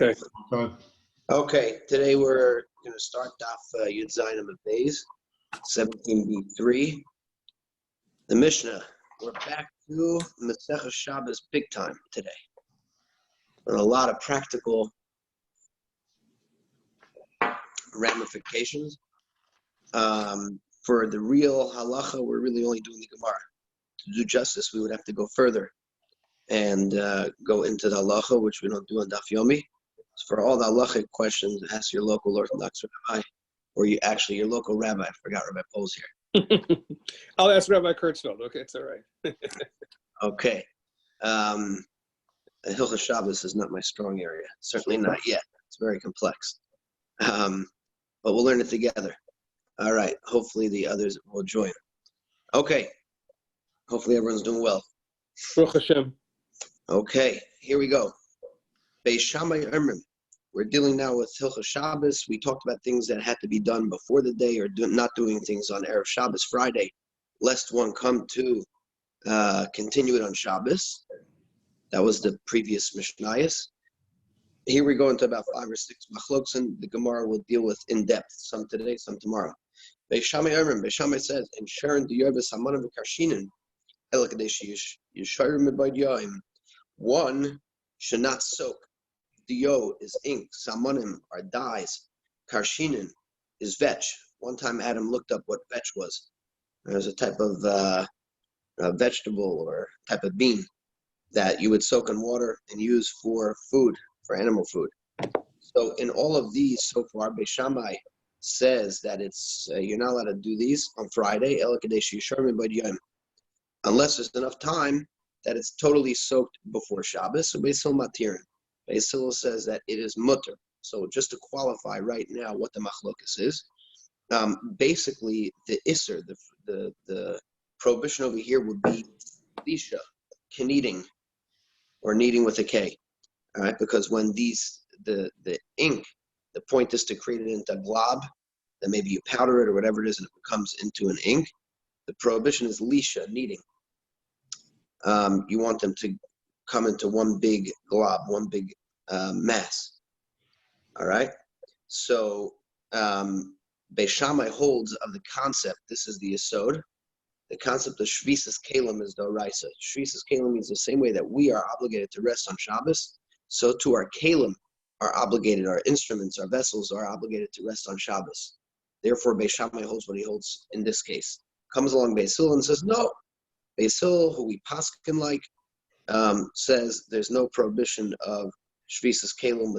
Okay. Okay, today we're going to start Daf Yud Zayin Amud Beis, 17b3. The Mishnah. We're back to Masechah Shabbos big time today. And a lot of practical ramifications. For the real halacha, we're really only doing the Gemara. To do justice, we would have to go further and go into the halacha, which we don't do on Daf Yomi. So for all the halachic questions, ask your local Orthodox rabbi, or your local rabbi. I forgot Rabbi Pole's here. I'll ask Rabbi Kurtzfeld. Okay, it's all right. Okay. Hilchos Shabbos is not my strong area. Certainly not yet. It's very complex. But we'll learn it together. All right. Hopefully the others will join. Okay. Hopefully everyone's doing well. Baruch Hashem. Okay. Here we go. Beis Shammai Omrim. We're dealing now with Hilchos Shabbos. We talked about things that had to be done before the day, or not doing things on Erev Shabbos Friday, lest one come to continue it on Shabbos. That was the previous Mishnayos. Here we go into about 5 or 6 machlokes, and the Gemara will deal with in depth, some today, some tomorrow. Beis Shammai Omrim. Beis Shammai says, "In Sharon the Yovis Hamanim v'Karshinin, El Kadesh Yisharim Mebad Yaim." One should not soak. Dio is ink, Samanim are dyes, Karshinin is vetch. One time Adam looked up what vetch was. There's a type of vegetable or type of bean that you would soak in water and use for food, for animal food. So in all of these so far, Beis Shammai says that it's you're not allowed to do these on Friday, unless there's enough time that it's totally soaked before Shabbos. So Beis Hillel Matirin. Beis Hillel says that it is mutter. So just to qualify right now what the machlokas is, basically the isser, the prohibition over here would be lisha, kneading, or kneading with a K. All right, because when the ink, the point is to create it into a glob, then maybe you powder it or whatever it is, and it becomes into an ink. The prohibition is lisha, kneading. You want them to come into one big glob, one big mass. All right? So Beis Shammai holds of the concept, this is the yesod, the concept of shvisas kalim is doraisa. Shvisas kalim means the same way that we are obligated to rest on Shabbos, so too our kalim are obligated, our instruments, our vessels are obligated to rest on Shabbos. Therefore, Beis Shammai holds what he holds in this case. Comes along Beis Hillel and says, no. Beis Hillel, who we paskin like, says there's no prohibition of shvisas kalim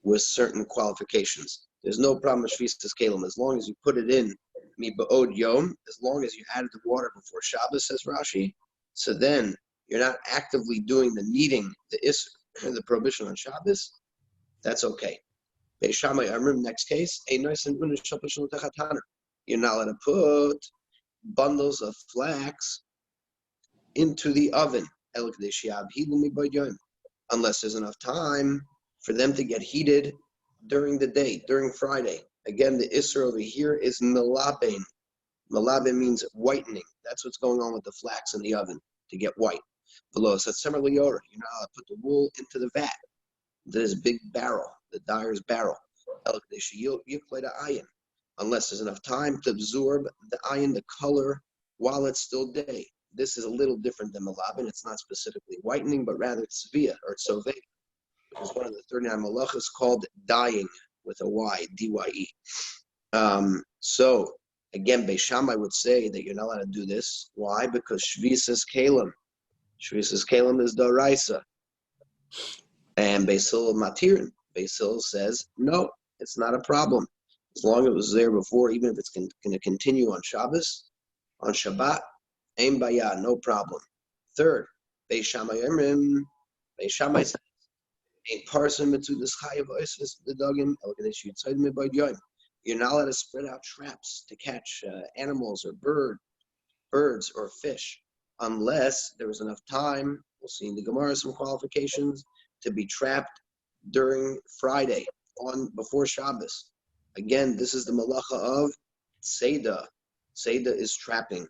with certain qualifications. There's no problem with shvisas kalim as long as you put it in mi ba'od yom, as long as you added the water before Shabbos, says Rashi. So then you're not actively doing the kneading, the isser, the prohibition on Shabbos. That's okay. Beis Shammai Omrim, next case, you're not allowed to put bundles of flax into the oven, unless there's enough time for them to get heated during the day, during Friday. Again, the isser over here is melaben. Melaben means whitening. That's what's going on with the flax in the oven to get white. Below, so similarly, you're not allowed to put the wool into the vat, this big barrel, the dyer's barrel, unless there's enough time to absorb the ayin, the color, while it's still day. This is a little different than melaben. It's not specifically whitening, but rather it's tzvia, or tsoveh, which is one of the 39 malachas called dyeing, with a Y, D-Y-E. So, again, Beis Shammai would say that you're not allowed to do this. Why? Because shvisas kalim. Shvisas kalim is doraisa. And Beis Hillel Matirin. Beis Hillel says, no, it's not a problem. As long as it was there before, even if it's going to continue on Shabbos, on Shabbat, ein bayah, no problem. Third, Beis Shammai Omrim. Beis Shammai says, a person mitzudas chayav oisves the dogim el kadesh yitzayid mebad yom. You're not allowed to spread out traps to catch animals or birds or fish, unless there was enough time. We'll see in the Gemara some qualifications to be trapped during Friday before Shabbos. Again, this is the malacha of Seder. Seder is trapping.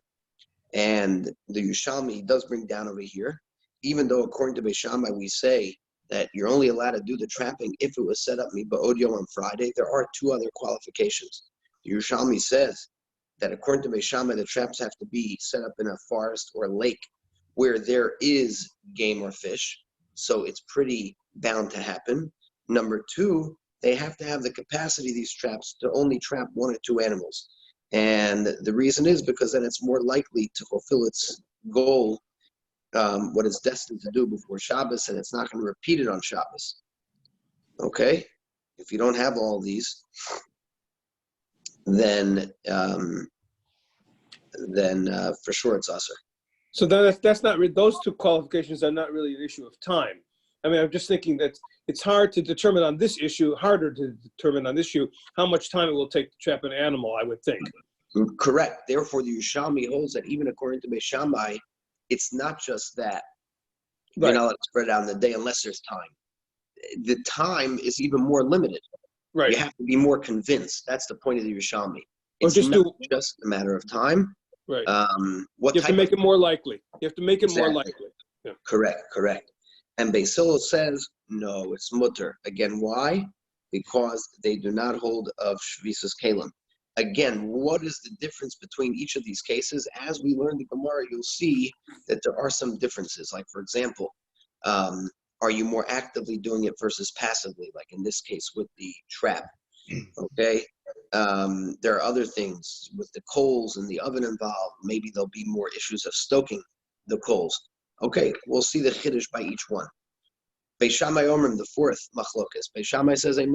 And the Yerushalmi does bring down over here, even though according to Beis Shammai we say that you're only allowed to do the trapping if it was set up miba'odio on Friday, there are two other qualifications. The Yerushalmi says that according to Beis Shammai, the traps have to be set up in a forest or lake where there is game or fish, so it's pretty bound to happen. Number two, they have to have the capacity, these traps, to only trap one or two animals. And the reason is because then it's more likely to fulfill its goal, what it's destined to do before Shabbos, and it's not going to repeat it on Shabbos. Okay? If you don't have all these, then for sure it's usher. So that's not those two qualifications are not really an issue of time. I mean, I'm just thinking that it's hard to determine on this issue, harder to determine on this issue how much time it will take to trap an animal, I would think. Correct. Therefore, the Yerushalmi holds that even according to Beis Shammai, it's not just that you're not allowed to spread it out in the day unless there's time. The time is even more limited. Right. You have to be more convinced. That's the point of the Yerushalmi. Or It's just not just a matter of time. Right. What you have to make it more likely. You have to make it more Exactly. likely. Yeah. Correct. And Beis Hillel says, no, it's mutter. Again, why? Because they do not hold of Shvisas Kalim. Again, what is the difference between each of these cases? As we learn the Gemara, you'll see that there are some differences. Like, for example, are you more actively doing it versus passively, like in this case with the trap? Okay? There are other things with the coals in the oven involved. Maybe there'll be more issues of stoking the coals. Okay, we'll see the chiddush by each one. Beis Shammai Omrim, the fourth machlokas. Beis Shammai says, you're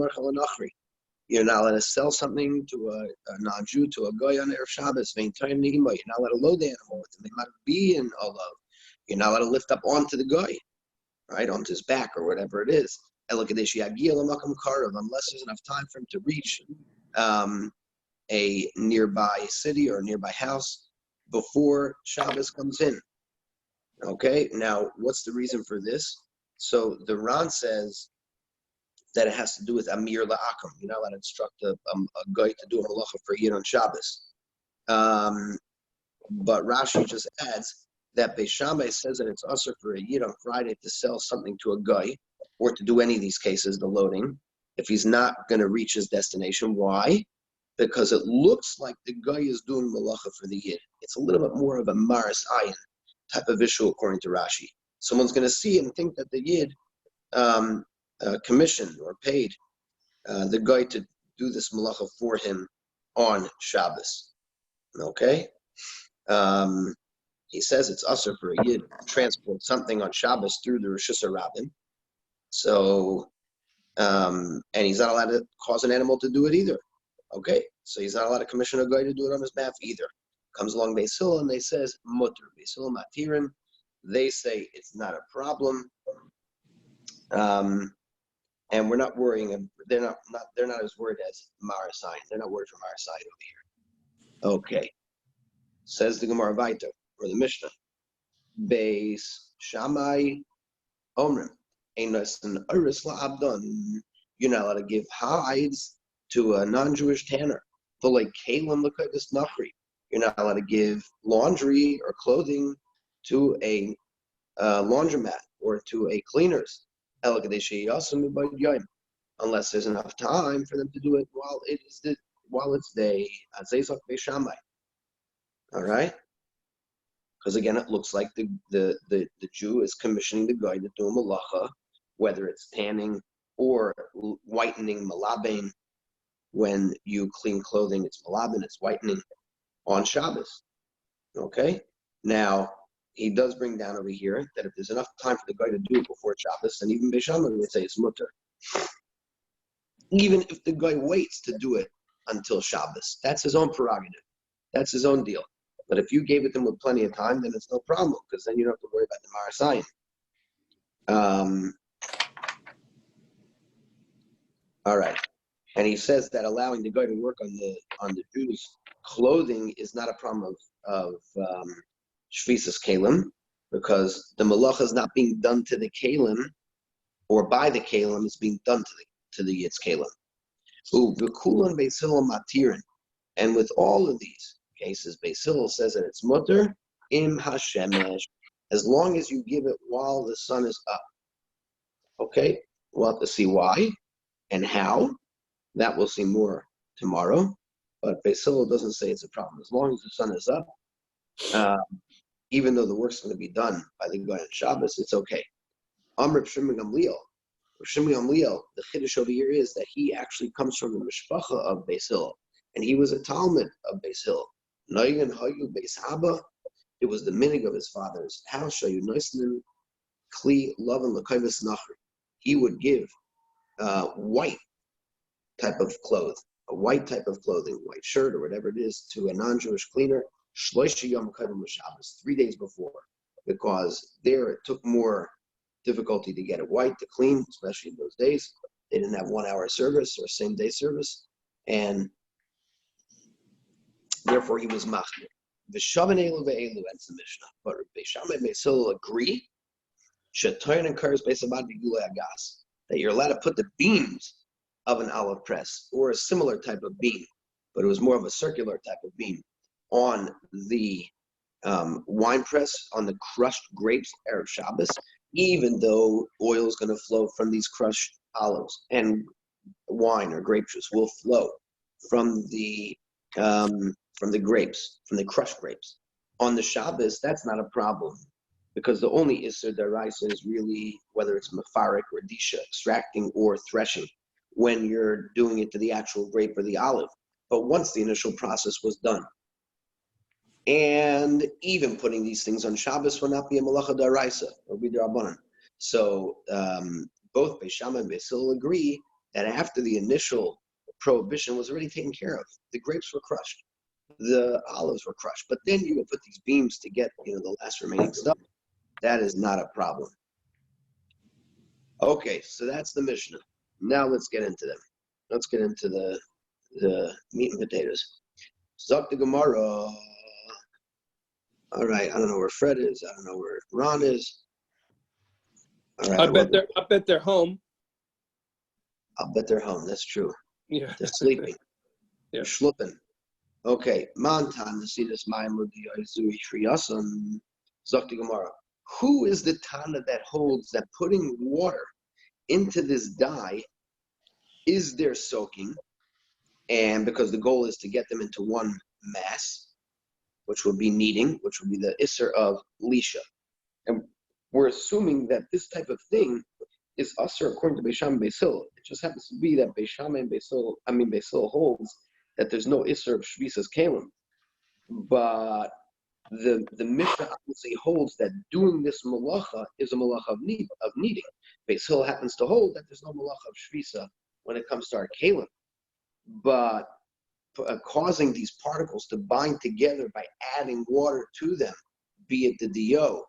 not allowed to sell something to a non-Jew, to a goy on Erev Shabbos. You're not allowed to load the animal with him. They might be in olav. You're not allowed to lift up onto the goy, right, onto his back or whatever it is. Unless there's enough time for him to reach a nearby city or a nearby house before Shabbos comes in. Okay, now what's the reason for this? So the Ran says that it has to do with Amir La'akum. You're not allowed to instruct a guy to do a malacha for Yid on Shabbos. But Rashi just adds that Beis Shammai says that it's usher for a Yid on Friday to sell something to a guy or to do any of these cases, the loading, if he's not going to reach his destination. Why? Because it looks like the guy is doing malacha for the Yid. It's a little bit more of a maris ayin type of issue according to Rashi. Someone's going to see and think that the Yid commissioned or paid the guy to do this malacha for him on Shabbos. Okay? He says it's usher for a Yid to transport something on Shabbos through the Rosh Hashanah. So, and he's not allowed to cause an animal to do it either. Okay? So he's not allowed to commission a guy to do it on his behalf either. Comes along Beis Hillel and they says mutter. Beis Hillel matirim. They say it's not a problem. And we're not worrying. They're not as worried as Marasayan. They're not worried for Marasayan over here. Okay. Says the Gemara Vaita or the Mishnah. Beis Shammai Omrim. Einasan Aris La'abdon. You're not allowed to give hides to a non-Jewish tanner. But like Kalim L'Kodesh Nachri. You're not allowed to give laundry or clothing to a laundromat or to a cleaner's. Unless there's enough time for them to do it while it's day. All right? Because again, it looks like the Jew is commissioning the guy to do a malacha, whether it's tanning or whitening malabain. When you clean clothing, it's malabain, it's whitening on Shabbos. Okay? Now, he does bring down over here that if there's enough time for the guy to do it before Shabbos, then even Beis Shammai would say it's mutter. Even if the guy waits to do it until Shabbos, that's his own prerogative. That's his own deal. But if you gave it to him with plenty of time, then it's no problem, because then you don't have to worry about the Marasayan. All right. And he says that allowing the guy to work on the Jews' clothing is not a problem of Shvisas Kalim, because the malacha is not being done to the Kalim or by the Kalim, it's being done to the Yitz Kalim. V'kulan Beis Hillel matirin. And with all of these cases, Beis Hillel says that it's mutter im hashemesh, as long as you give it while the sun is up. Okay, we'll have to see why and how. That we'll see more tomorrow. But Beis Hillel doesn't say it's a problem. As long as the sun is up, even though the work's going to be done by the Goy on Shabbos, it's okay. Amr Shimon Gamliel. Shimon Gamliel, the chiddush over here is that he actually comes from the mishpacha of Beis Hillel, and he was a Talmud of Beis Hillel. Noigan Hayu Beis Haba. It was the minig of his father's house. Shayu Noisnin Kli Lovin Lakayvis Nachri. He would give white type of clothing, a white type of clothing, white shirt or whatever it is, to a non-Jewish cleaner, Shloisha Yom Kadam Shabbos, 3 days before, because there it took more difficulty to get it white, to clean, especially in those days. They didn't have 1 hour service or same day service, and therefore he was machmir. V'shavan elu ve'elu, that's the Mishnah. But Beis Shammai and Beis Hillel agree, shetoyin and kars beis abad v'gulei agas, that you're allowed to put the beams of an olive press or a similar type of beam, but it was more of a circular type of beam, on the wine press, on the crushed grapes Erev Shabbos, even though oil is going to flow from these crushed olives, and wine or grape juice will flow from the grapes, from the crushed grapes. On the Shabbos, that's not a problem, because the only Isser Daraisa is really whether it's Mefarik or Disha, extracting or threshing, when you're doing it to the actual grape or the olive. But once the initial process was done, and even putting these things on Shabbos will not be a Malacha Daraisa, or be D'Rabbanan. So both Beis Shammai and Beis Hillel agree that after the initial prohibition was already taken care of, the grapes were crushed, the olives were crushed, but then you would put these beams to get the last remaining stuff. That is not a problem. Okay, so that's the Mishnah. Now let's get into them. Let's get into the meat and potatoes. Zok the Gemara. All right, I don't know where Fred is. I don't know where Ron is. All right, I bet they're home. I'll bet they're home. That's true. Yeah. They're sleeping. Yeah. They're schlupping. Okay, Mantan, the see this Zok the Gemara. Who is the Tana that holds that putting water into this dye is their soaking, and because the goal is to get them into one mass, which would be kneading, which would be the Isser of Lisha. And we're assuming that this type of thing is Usser according to Beis Shammai and Beis Hillel. It just happens to be that Beis Shammai and Beis Hillel holds that there's no Isser of Shvisas Kalim. But the Mishnah obviously holds that doing this malacha is a malacha of kneading. Beis Hillel happens to hold that there's no malacha of Shvisa when it comes to our Kalim. But causing these particles to bind together by adding water to them, be it the DO,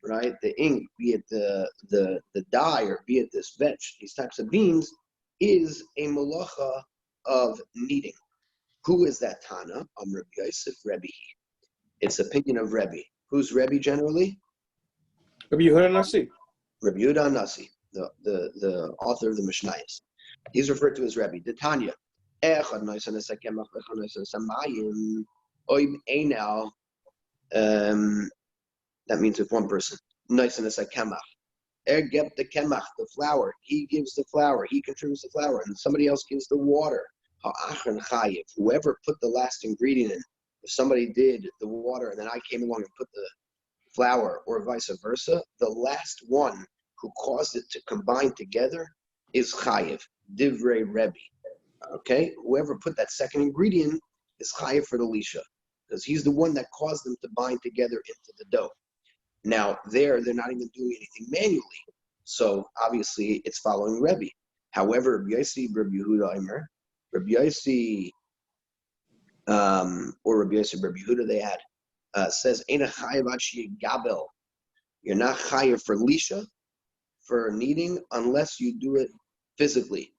right, the ink, be it the dye, or be it this vetch, these types of beans, is a malacha of kneading. Who is that Tana? Rabbi Yosef, Rabbi. It's opinion of Rabbi. Who's Rabbi generally? Rabbi Yehuda Nasi. Rabbi Yehuda Nasi, the author of the Mishnayos. He's referred to as Rabbi. The Tanya. That means with one person. The flour. He gives the flour. He contributes the flour, and somebody else gives the water. Whoever put the last ingredient in, if somebody did the water and then I came along and put the flour, or vice versa, the last one who caused it to combine together is chayiv, divrei Rebbe. Okay, whoever put that second ingredient is chayiv for the lisha, because he's the one that caused them to bind together into the dough. Now they're not even doing anything manually, so obviously it's following Rebbe. However, Rabbi Yossi, Rabbi Yehuda, Aimer, Rabbi Yossi, or Rabbi Yossi, Rabbi Yehuda, they had says Eina chayiv ad sheyigabel. You're not chayiv for lisha, for kneading, unless you do it physically,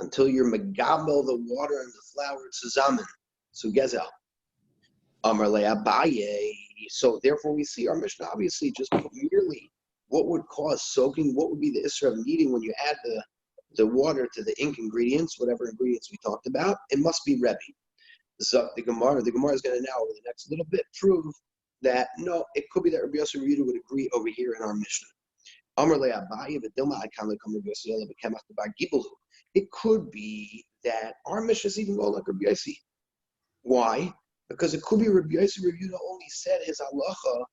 until you're megabel the water and the flour tzuzamen, so gezel. Amar le Abaye. So therefore we see our Mishnah obviously just merely what would cause soaking, what would be the Isra of kneading when you add the water to the ink ingredients, whatever ingredients we talked about. It must be Rebbe. Zuk the Gemara. The Gemara is going to now, over the next little bit, prove that no, it could be that Rabbi Yosef Yehuda would agree over here in our Mishnah. It could be that our Mishnah is even going like Rabbi Yossi. Why? Because it could be Rabbi Yossi only said his halacha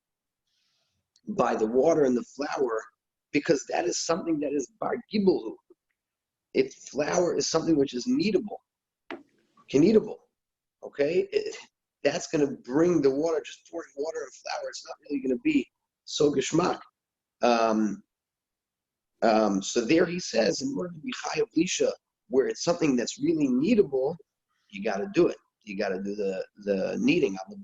by the water and the flour, because that is something that is bar gibulhu. Flour is something which is kneadable, okay? That's going to bring the water, just pouring water and flour, it's not really going to be so geschmack. So there he says, in order to be chayav lisha, where it's something that's really kneadable, you got to do it. You got to do the kneading. But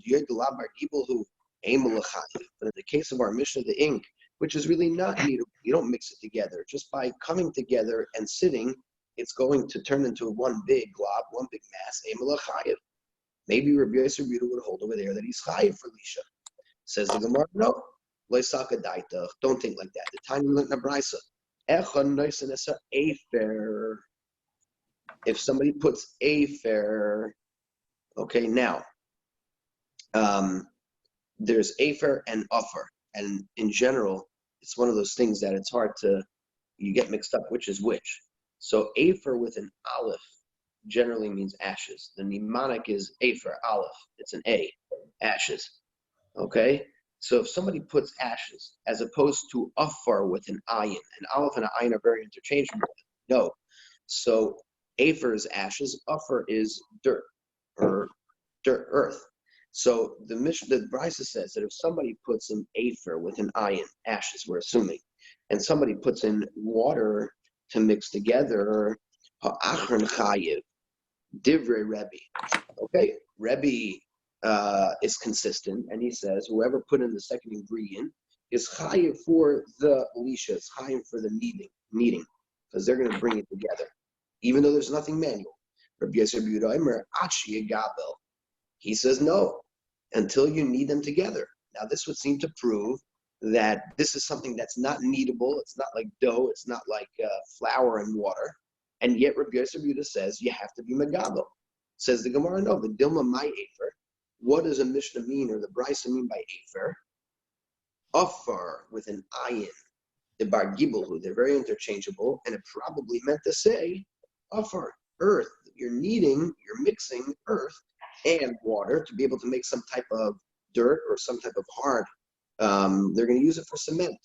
in the case of our Mishnah, the ink, which is really not kneadable, you don't mix it together. Just by coming together and sitting, it's going to turn into one big glob, one big mass. Maybe Rabbi Yosef would hold over there that he's chayav for lisha. Says the Gemara, no, don't think like that. The time we learned in the Brisa. If somebody puts afer, okay, now there's afer and uffer, and in general, it's one of those things that it's hard you get mixed up which is which. So afer with an aleph generally means ashes. The mnemonic is afer, aleph. It's an A, ashes. Okay. So if somebody puts ashes as opposed to afar with an ayin, and aleph and ayin are very interchangeable. No. So afer is ashes, afar is dirt or dirt, earth. So the Brisa says that if somebody puts in afer with an ayin, ashes, we're assuming, and somebody puts in water to mix together, ha'achron chayiv, divrei Rabbi. Okay, Rabbi is consistent, and he says whoever put in the second ingredient is chayiv for the lisha, it's chayiv for the kneading, because they're going to bring it together, even though there's nothing manual. Rabbi Yosef Yehuda achi gabel. He says no, until you knead them together. Now this would seem to prove that this is something that's not kneadable. It's not like dough. It's not like flour and water. And yet Rabbi Yosef Yehuda says you have to be megabel. Says the Gemara, no, the dilma my afer. What does a Mishnah mean, or the Brisa mean by afer? Afar with an ayin, the bar gibelhu. They're very interchangeable, and it probably meant to say afar, earth. You're mixing earth and water to be able to make some type of dirt or some type of hard. They're going to use it for cement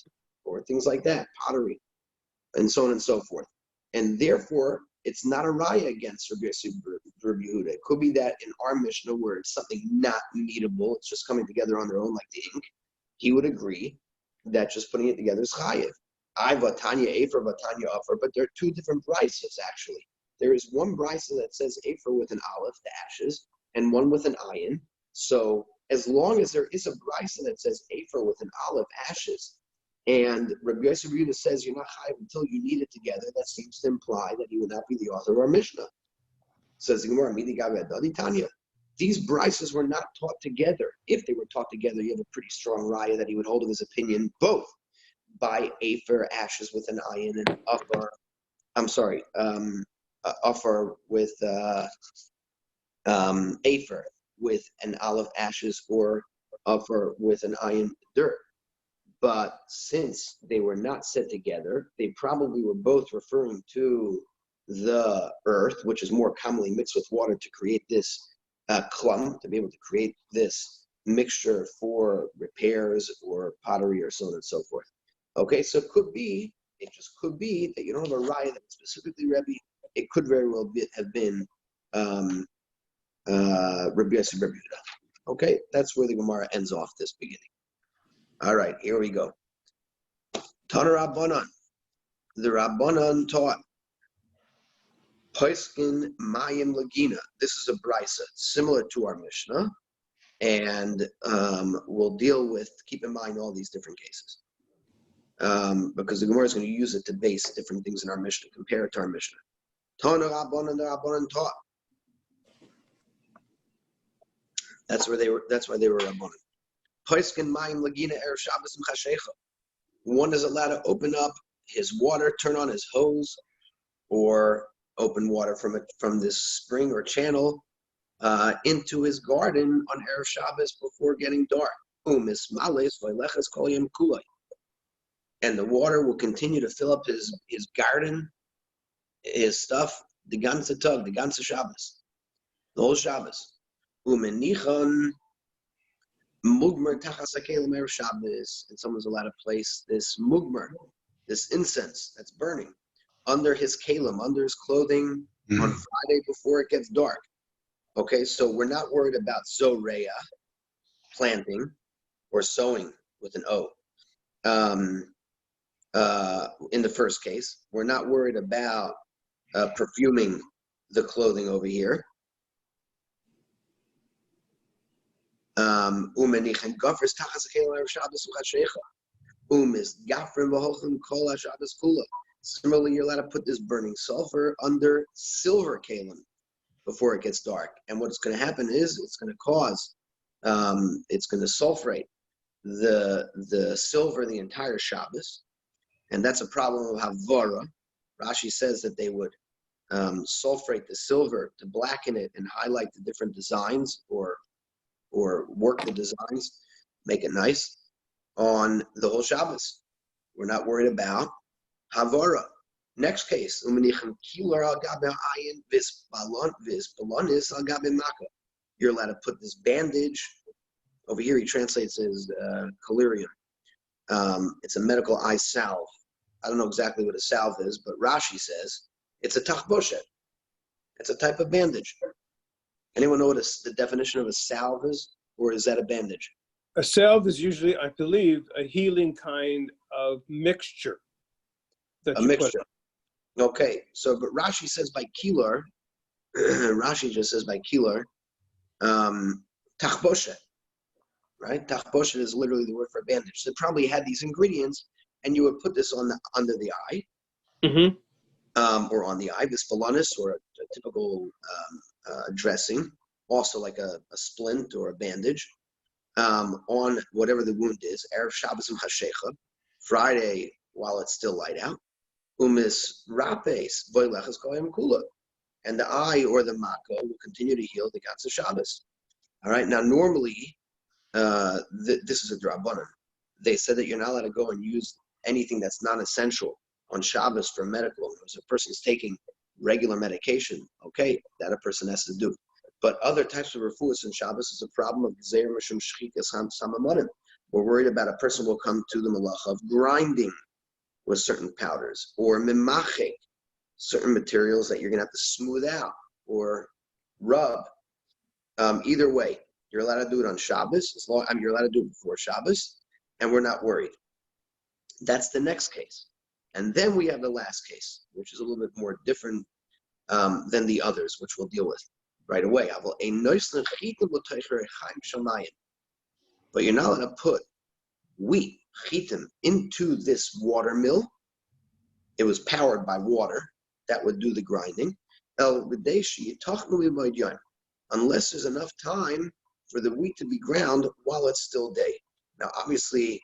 or things like that, pottery, and so on and so forth. And therefore, it's not a raya against Rabbi Yehuda. It could be that in our Mishnah, where it's something not kneadable, it's just coming together on their own like the ink, he would agree that just putting it together is chayiv. I vatanya afer, vatanya offer, but there are two different brises actually. There is one brisa that says afer with an aleph, the ashes, and one with an ayin. So as long as there is a brisa that says afer with an aleph, ashes, and Rabbi Yosef Yehuda says you're not chayiv until you knead it together, that seems to imply that he would not be the author of our Mishnah. Says the Gemara, Midi Gabi Adadi Tanya. These brises were not taught together. If they were taught together, you have a pretty strong raya that he would hold of his opinion both by afer, ashes with an ayin, and uffer. Uffer with afer with an aleph, ashes, or uffer with an ayin, dirt. But since they were not set together, they probably were both referring to the earth, which is more commonly mixed with water to create this klum, to be able to create this mixture for repairs or pottery or so on and so forth. Okay, so it just could be that you don't have a raya that specifically Rebbe. It could very well have been Rabbi Yosef Rebbe Yehuda. Okay, that's where the Gemara ends off this beginning. All right, here we go. Tana Rabbanan. The Rabbanan taught Poiskin Mayim Lagina. This is a brisa similar to our Mishnah, and we'll deal with, keep in mind all these different cases. Because the Gemara is going to use it to base different things in our Mishnah, compare it to our Mishnah. Tana Rabbanan, the Rabbanan taught. That's why they were Rabbanan. Poiskin Mayim Lagina Erev Shabbos M'chashecha. One is allowed to open up his water, turn on his hose, or open water from this spring or channel into his garden on Erev Shabbos before getting dark. and the water will continue to fill up his garden, his stuff, the ganze Tag, the ganze Shabbos, the whole Shabbos. Umenichon mugmer tachas hakelim erev Shabbos, and someone's allowed to place this mugmer, this incense that's burning, under his kalim, under his clothing on Friday before it gets dark. Okay, so we're not worried about zoreya, planting, or sowing with an O. In the first case, we're not worried about perfuming the clothing over here. Similarly, you're allowed to put this burning sulfur under silver kalim before it gets dark. And what's going to happen is it's going to cause, it's going to sulfurate the silver the entire Shabbos. And that's a problem of Havara. Rashi says that they would sulfurate the silver to blacken it and highlight the different designs or work the designs, make it nice on the whole Shabbos. We're not worried about Havara. Next case, you're allowed to put this bandage over here. He translates as collyrium. It's a medical eye salve. I don't know exactly what a salve is, but Rashi says it's a tachboshet. It's a type of bandage. Anyone know what the definition of a salve is, or is that a bandage? A salve is usually, I believe, a healing kind of mixture. A mixture. Okay, so but Rashi says by kilar, Rashi just says by kilar, tachboshet, right? Tachboshet is literally the word for a bandage. So it probably had these ingredients, and you would put this on under the eye, or on the eye, this balanis, or a typical dressing, also like a splint or a bandage, on whatever the wound is. Erev Shabbos Hashecha, Friday while it's still light out. Umis rapes voilechas koyim kula, and the eye or the mako will continue to heal the Gatsa Shabbos. All right. Now, normally, this is a drabanan. They said that you're not allowed to go and use anything that's non-essential on Shabbos for medical. If a person's taking regular medication, okay, that a person has to do. But other types of refuahs in Shabbos is a problem of gzeir mishum shchikas samamodim. We're worried about a person will come to the malacha of grinding with certain powders, or mimachek, certain materials that you're going to have to smooth out or rub. Either way, you're allowed to do it on Shabbos. You're allowed to do it before Shabbos, and we're not worried. That's the next case. And then we have the last case, which is a little bit more different than the others, which we'll deal with right away. But you're not allowed to put wheat, chitim, into this water mill. It was powered by water. That would do the grinding. Unless there's enough time for the wheat to be ground while it's still day. Now, obviously,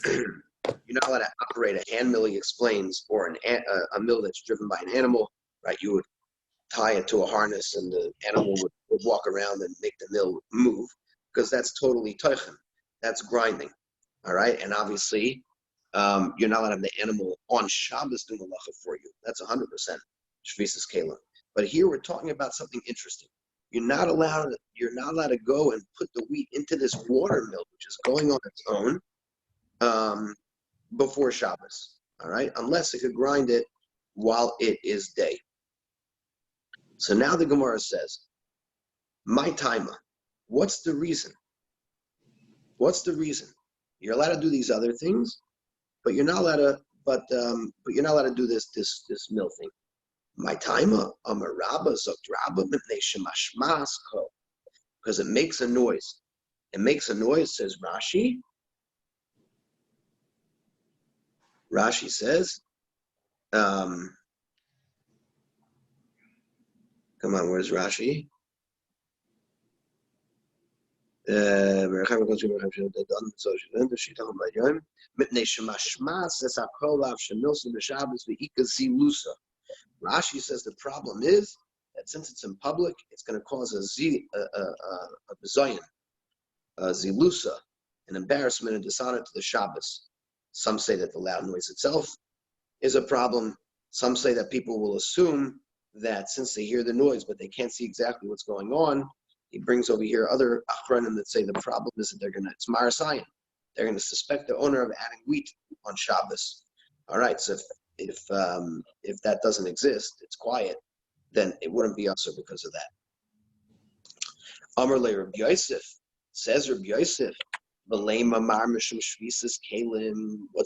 you're not allowed to operate a hand mill, he explains, or a mill that's driven by an animal, right? You would tie it to a harness and the animal would walk around and make the mill move, because that's totally teichen. That's grinding, all right? And obviously, you're not allowed to have the animal on Shabbos do malacha for you. That's 100% shvisas kela. But here we're talking about something interesting. You're not allowed to go and put the wheat into this water mill, which is going on its own, before Shabbos, all right? Unless it could grind it while it is day. So now the Gemara says, my taima, what's the reason? What's the reason? You're allowed to do these other things, but you're not allowed to. But you're not allowed to do this mill thing. My taima, amarabba zokrabba mipnei shemashmasko, because it makes a noise. It makes a noise, says Rashi. Rashi says, come on, where's Rashi? Because Rashi says the problem is that since it's in public, it's going to cause a bizayon, a zilusa, an embarrassment and dishonor to the Shabbos. Some say that the loud noise itself is a problem. Some say that people will assume that since they hear the noise, but they can't see exactly what's going on. He brings over here other achronim that say the problem is that it's marasayan. They're going to suspect the owner of adding wheat on Shabbos. All right, so if that doesn't exist, it's quiet, then it wouldn't be usher because of that. Amar le Rabbi Yosef, says Rabbi Yosef, what's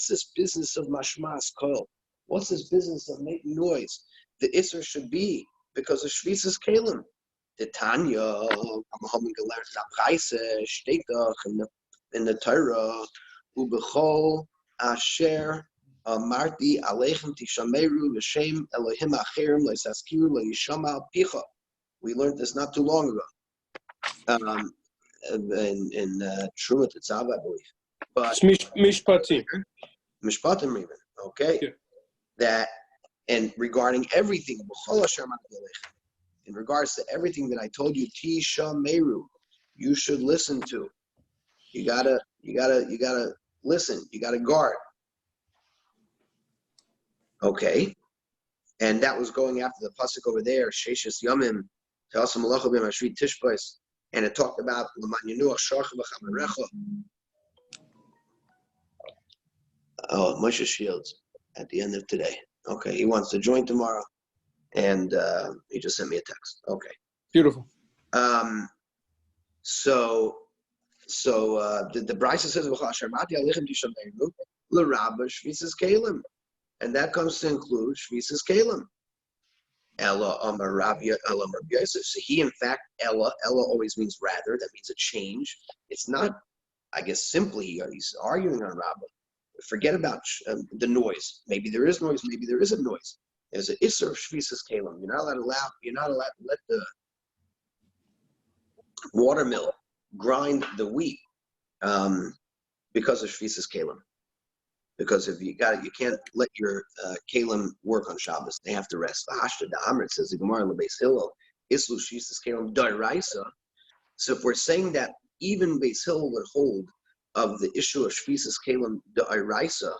this business of mashmas kol? What's this business of making noise? The Isser should be because of Shvisas Kalim. The Tanya, in the Torah, Ubechol Asher Marti Aleichem Tishameru L'Shem Elohim Acherim L'Saskiru L'Yishama Picha. We learned this not too long ago in Truma Tetzav, I believe. But Mishpatim. Mishpatim even. Okay. Yeah. That, and regarding everything, in regards to everything that I told you, Tisha Meru, you should listen to. You gotta listen. You gotta guard. Okay, and that was going after the pasuk over there, Sheshes Yamim, Te'asam Malacha B'Mashrit Tishbais, and it talked about L'man Yenuach Sharcha B'Chamarecha. Oh, Moshe Shields at the end of today. Okay, he wants to join tomorrow, and he just sent me a text. Okay, beautiful. So the Brisa says l'Rabba Shvisas Kalim, and that comes to include Shvisas Kalim. Ella Amar Rabbi Yosef. So he, in fact, Ella always means rather. That means a change. It's not, I guess, simply he's arguing on Rabba. Forget about the noise. Maybe there is noise. Maybe there isn't noise. There's an Isser of Shvisas Kalim. You're not allowed to let the watermill grind the wheat because of Shvisas Kalim. Because if you can't let your Kalim work on Shabbos. They have to rest. The Hashta Da'amr, it says the Gemara in the Beis Hillel, Islu Shvisas Kalim D'Oraisa. So if we're saying that even Beis Hillel would hold of the issue of Shvisas Kalim D'Oraisa,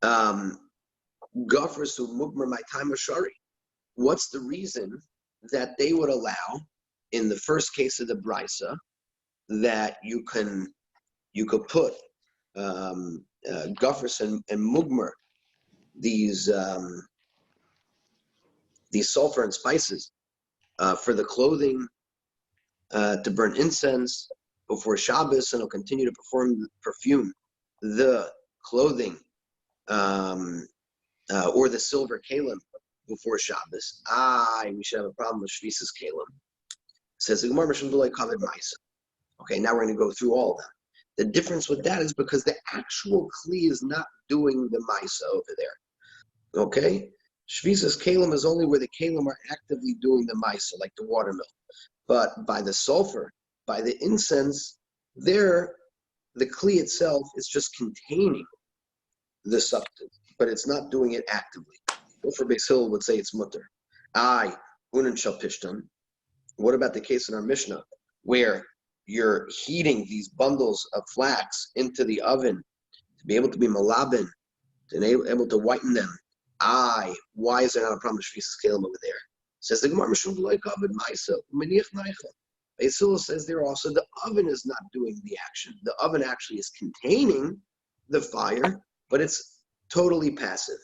Gafras to Mugmer my time of Shari. What's the reason that they would allow, in the first case of the Brisa, that you could put Gafras and Mugmer, these sulfur and spices for the clothing to burn incense before Shabbos, and it'll continue to perfume the clothing or the silver kalim before Shabbos. We should have a problem with Shvisas kalim. Says the Gemara, okay, now we're going to go through all of them. The difference with that is because the actual Kli is not doing the Maisa over there. Okay? Shvisas kalim is only where the kalim are actively doing the Maisa, like the watermill. But by the sulfur, by the incense, there, the Kli itself is just containing the substance, but it's not doing it actively. For Beis Hillel would say it's mutter. Unan shel pishtan. What about the case in our Mishnah, where you're heating these bundles of flax into the oven to be able to be malabin, to be able to whiten them? Why is there not a problem with Shvisas kalim over there? Says the Gemara, Mishum v'lo yikaved ma'isa, u'meniach neicha. Beis Hillel says there also the oven is not doing the action. The oven actually is containing the fire, but it's totally passive.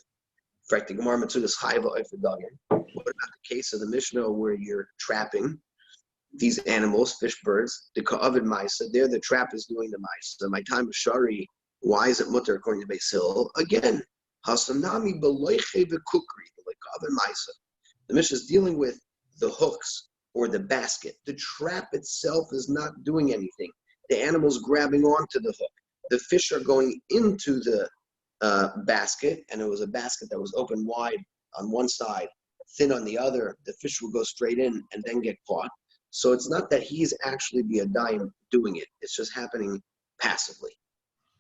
In fact, the Gemara Matzudas Chayva Ofer Dagan. What about the case of the Mishnah where you're trapping these animals, fish, birds, the ka'avid ma'isa? There, the trap is doing the ma'isa. My time of shari, why is it mutter according to Beis Hillel? Again, hasanami beloiche v'kukri, like ka'avid ma'isa. The Mishnah is dealing with the hooks or the basket. The trap itself is not doing anything. The animal's grabbing onto the hook. The fish are going into the basket, and it was a basket that was open wide on one side, thin on the other. The fish will go straight in and then get caught. So it's not that he's actually biyadayim doing it. It's just happening passively.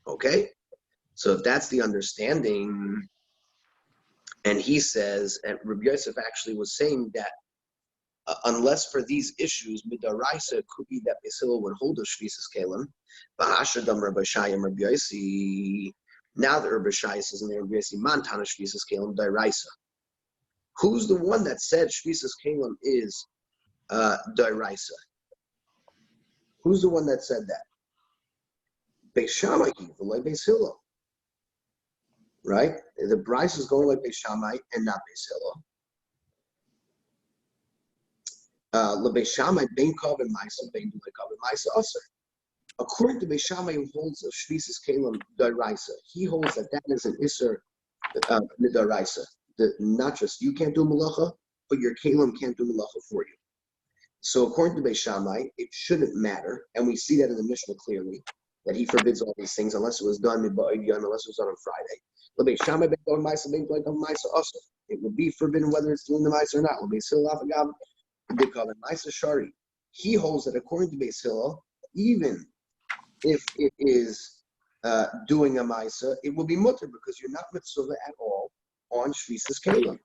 Okay? So if that's the understanding, and he says, and Rabbi Yosef actually was saying that unless for these issues, midaraisa, it could be that Beis Hillel would hold a shvisas kelim. V'hashadam Rabbi Shayim Rabbi Yosi. Now that Rabbi Shai says in the Rabbi Yosi, mantana shvisas kelim daraisa. Who's the one that said shvisas kelim is daraisa? Who's the one that said that? Beis Shammai, like Beis Hillel, right? The Bryce is going like Beis Shammai and not Beis Hillel. LeBeis Shammai ben Kav and Maisa ben Kav and Maisa Aser. According to Beis Shammai, who holds a shvisas kelim daraisa, he holds that is an iser daraisa. Not just you can't do malacha, but your kelim can't do malacha for you. So according to Beis Shammai, it shouldn't matter, and we see that in the Mishnah clearly, that he forbids all these things unless it was done unless it was done on Friday. LeBeis Shammai ben Kav and Maisa ben Kav and Maisa Aser. It would be forbidden whether it's doing the Maisa or not. LeBeis Hillel afagav. They call it Maisa Shari. He holds that according to Beis Hillel, even if it is doing a Maisa, it will be mutter because you're not mitzvah at all on shvisas kelim.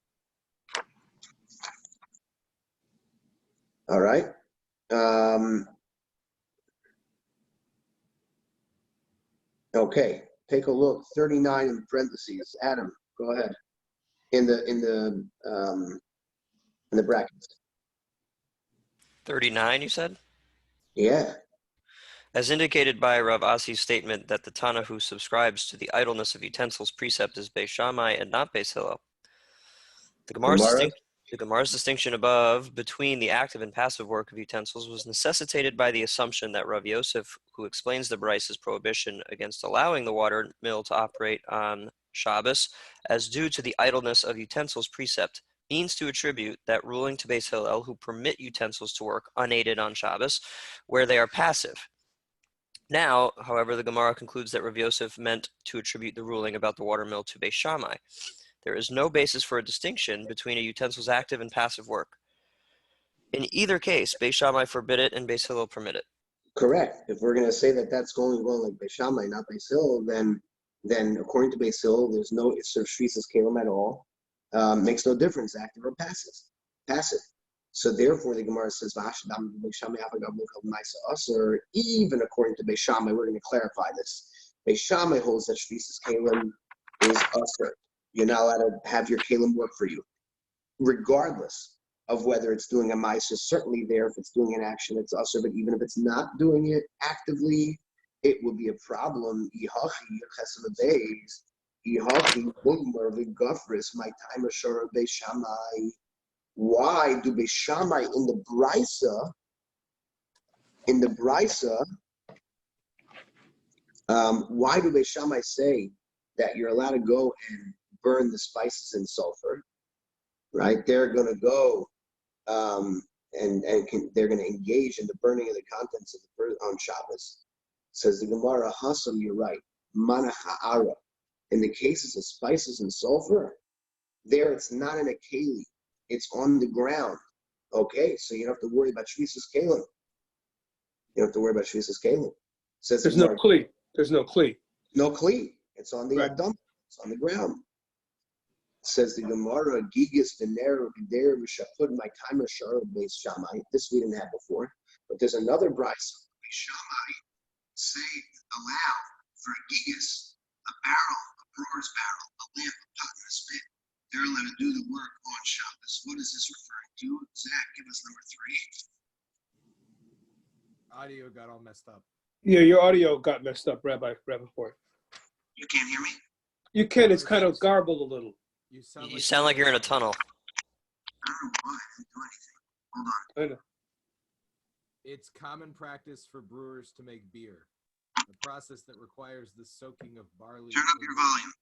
All right. Okay. Take a look. 39 in parentheses. Adam, go ahead. In the brackets. 39, you said? Yeah. As indicated by Rav Asi's statement that the Tana who subscribes to the idleness of utensils precept is Beis Shammai and not Beis Hillel. The Gemara's distinction above between the active and passive work of utensils was necessitated by the assumption that Rav Yosef, who explains the Bryce's prohibition against allowing the water mill to operate on Shabbos as due to the idleness of utensils precept, means to attribute that ruling to Beis Hillel, who permit utensils to work unaided on Shabbos, where they are passive. Now, however, the Gemara concludes that Rav Yosef meant to attribute the ruling about the water mill to Beis Shammai. There is no basis for a distinction between a utensil's active and passive work. In either case, Beis Shammai forbid it and Beis Hillel permit it. Correct. If we're going to say that that's going like Beis Shammai, not Beis Hillel, then according to Beis Hillel, there's no Isser Shvisas Kelim at all. Makes no difference, active or passive. Passive. So therefore, the Gemara says, even according to Beis Shammai, we're going to clarify this. Beis Shammai holds that Shvisas Kelim is usher. You're not allowed to have your Kelim work for you, regardless of whether it's doing a Maisa. Certainly there, if it's doing an action, it's usher. But even if it's not doing it actively, it will be a problem. Why do Beis Shammai in the Brisa, why do Beis Shammai say that you're allowed to go and burn the spices in sulfur, right? They're going to go they're going to engage in the burning of the contents of the on Shabbos. Says the Gemara, Hassam, you're right. Mana ha'ara. In the cases of spices and sulfur, there it's not in a keli. It's on the ground. Okay, so you don't have to worry about shvisas kelim. You don't have to worry about shvisas kelim. Says There's no kli. There's no kli. No kli. It's on the right. Adam. It's on the ground. Says the Gemara, Gigas v'ner v'der v'shapud my timer shar Beis Shammai. This we didn't have before, but there's another brayso. Beis Shammai say allow for a gigas, a barrel, a brewer's barrel, a lamp, a pot, and a spit. They're allowed to do the work on Shabbos. What is this referring to? Zach, give us number 3. Audio got all messed up. Yeah, your audio got messed up, Rappaport. You can't hear me? You can. It's kind of garbled a little. You sound like you're in a tunnel. I don't know why. I didn't do anything. Hold on. I know. It's common practice for brewers to make beer, a process that requires the soaking of barley. Turn up your volume.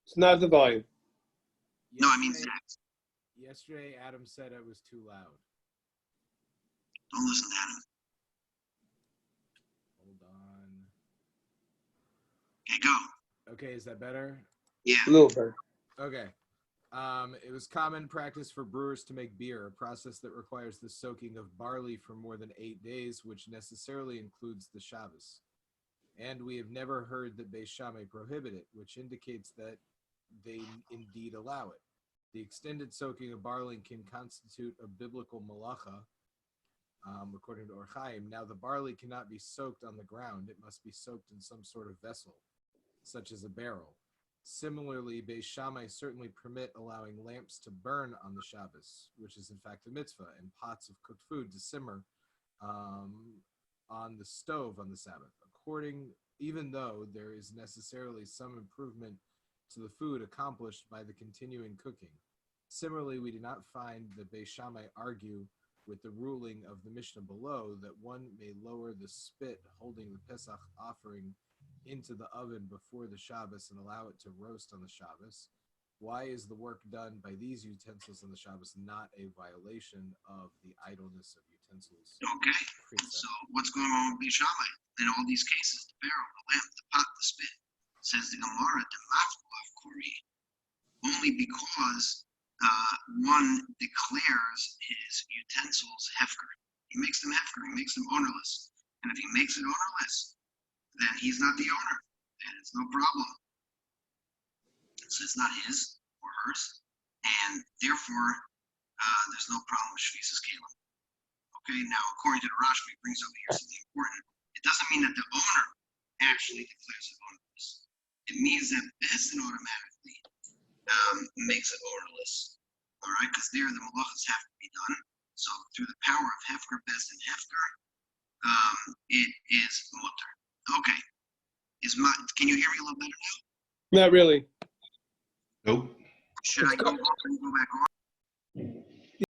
It's not the volume. No, I mean Zach. Yesterday, Adam said I was too loud. Don't listen to Adam. Hold on. Okay, go. Okay, is that better? Yeah. A little better. Okay. It was common practice for brewers to make beer, a process that requires the soaking of barley for more than 8 days, which necessarily includes the Shabbos. And we have never heard that Beis Shammai prohibit it, which indicates that they indeed allow it. The extended soaking of barley can constitute a biblical malacha, according to Or Chaim. Now, the barley cannot be soaked on the ground. It must be soaked in some sort of vessel, such as a barrel. Similarly, Beis Shammai certainly permit allowing lamps to burn on the Shabbos, which is in fact a mitzvah, and pots of cooked food to simmer on the stove on the Sabbath. Even though there is necessarily some improvement to the food accomplished by the continuing cooking. Similarly, we do not find the Beis Shammai argue with the ruling of the Mishnah below that one may lower the spit holding the Pesach offering into the oven before the Shabbos and allow it to roast on the Shabbos. Why is the work done by these utensils on the Shabbos not a violation of the idleness of utensils? Okay, so what's going on with Beis Shammai? In all these cases, the barrel, the lamp, the pot, the spit, says the Gemara, the mafkov kori, only because one declares his utensils hefker. He makes them hefker, he makes them ownerless. And if he makes it ownerless, then he's not the owner, and it's no problem. So it's not his or hers, and therefore there's no problem with shvisas kelim. Okay, now according to the Rashbi, he brings over here something important. It doesn't mean that the owner actually declares it ownerless. It means that Bezdin automatically makes it ownerless. All right, because there the malachas have to be done. So through the power of Hefker, Bezdin Hefker, it is mutter. Okay. Can you hear me a little better now? Not really. Nope. Should I go back on?